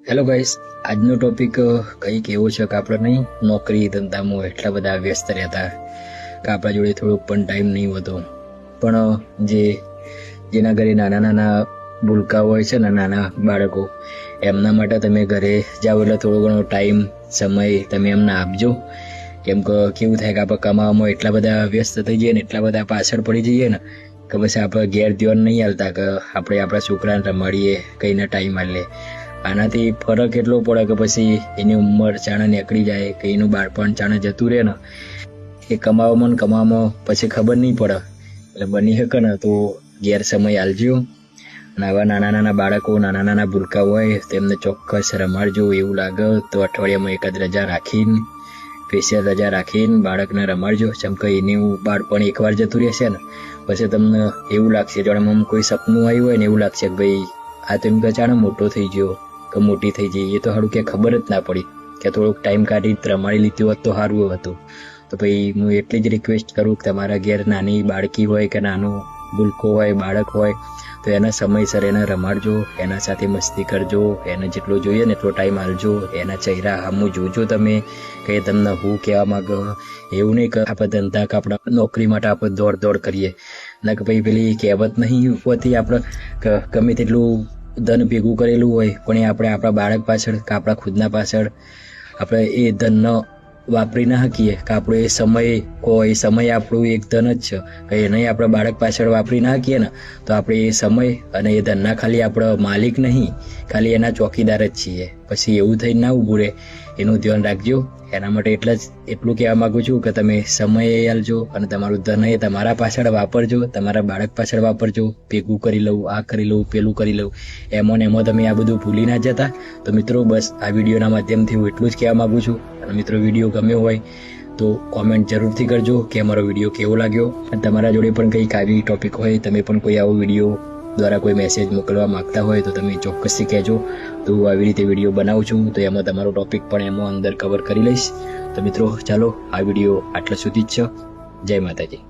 Hello guys, આજનો topic કંઈક એવો છે કે આપણે નહીં નોકરી ધંધામાં એટલા બધા વ્યસ્ત રહેતા કે આપણા જોડે થોડોક પણ ટાઈમ નહીં હોતો. પણ જેના ઘરે નાના નાના ભૂલકા હોય છે ને, નાના બાળકો, એમના માટે તમે ઘરે જાઓ એટલે થોડો ઘણો ટાઈમ સમય તમે એમને આપજો. કેમ કે કેવું થાય કે આપણે કમાવામાં એટલા બધા વ્યસ્ત થઈ જઈએ ને, એટલા બધા પાછળ પડી જઈએ ને કે પછી આપણે ઘેર ધ્યાન નહીં હાલતા કે આપણે આપણા છોકરાને રમાડીએ, કઈને ટાઈમ આલીએ. આનાથી ફરક એટલો પડે કે પછી એની ઉંમર ચાણે નીકળી જાય કે એનું બાળપણ ચાણે જતું રહે ને, એ કમાવામાં પછી ખબર નહીં પડે. એટલે બની શકે ને તો ઘેર સમય આલજો. અને આવા નાના નાના બાળકો, નાના નાના ભૂલકા હોય તેમને ચોક્કસ રમાડજો. એવું લાગે તો અઠવાડિયામાં એકાદ રજા રાખીને, સ્પેશિયલ રજા રાખીને બાળકને રમાડજો. જેમ કે એનું બાળપણ એકવાર જતું રહેશે ને પછી તમને એવું લાગશે, જાણે કોઈ સપનું આવ્યું હોય ને એવું લાગશે કે ભાઈ આ તો એમ કે ચાણે મોટો થઈ ગયો કે મોટી થઈ જઈ. એ તો સારું કે ખબર જ ના પડી કે થોડોક ટાઈમ કાઢી રમાડી લીધું હોત તો સારું હતું. તો ભાઈ હું એટલી જ રિક્વેસ્ટ કરું કે તમારા ઘેર નાની બાળકી હોય કે નાનું ભૂલકો હોય, બાળક હોય, તો એના સમયસર એને રમાડજો, એના સાથે મસ્તી કરજો, એને જેટલો જોઈએ ને એટલો ટાઈમ આલજો. એના ચહેરા સામું જોજો તમે કે તમને હું કહેવા માંગે. એવું નહીં કે આપણે ધંધા કે આપણા નોકરી માટે આપણે દોડ કરીએ ના, કે ભાઈ પેલી કહેવત નહીં હોતી આપણે ગમે તેટલું ધન ભેગું કરેલું હોય પણ એ આપણે આપણા બાળક પાછળ કે આપણા ખુદના પાછળ આપણે એ ધન વાપરી ના શકીએ. કે આપણો એ સમય આપણું એક ધન જ છે કે એને આપણે બાળક પાછળ વાપરી ના શકીએ ને, તો આપણે એ સમય અને એ ધનના ખાલી આપણે માલિક નહીં, ખાલી એના ચોકીદાર જ છીએ. પછી એવું થઈને ના ઊભું રહે, એનું ધ્યાન રાખજો. એના માટે એટલું કહેવા માગું છું કે તમે સમય આલજો અને તમારું ધન એ તમારા પાછળ વાપરજો, તમારા બાળક પાછળ વાપરજો. ભેગું કરી લઉં, આ કરી લઉં, પેલું કરી લઉં, એમાં ને એમાં તમે આ બધું ભૂલી ના જતા. તો મિત્રો, બસ આ વિડીયોના માધ્યમથી હું એટલું જ કહેવા માગું છું. અને મિત્રો, વિડીયો ગમ્યો હોય તો કોમેન્ટ જરૂરથી કરજો કે અમારો વિડીયો કેવો લાગ્યો. અને તમારા જોડે પણ કંઈક આવી ટોપિક હોય, તમે પણ કોઈ આવો વિડીયો દ્વારા કોઈ મેસેજ મોકલવા માગતા હોય તો તમે ચોક્કસથી કહેજો. તો હું આવી રીતે વિડીયો બનાવું છું તો એમાં તમારો ટોપિક પણ એમાં અંદર કવર કરી લઈશ. તો મિત્રો ચાલો, આ વિડીયો આટલા સુધી જ છે. જય માતાજી.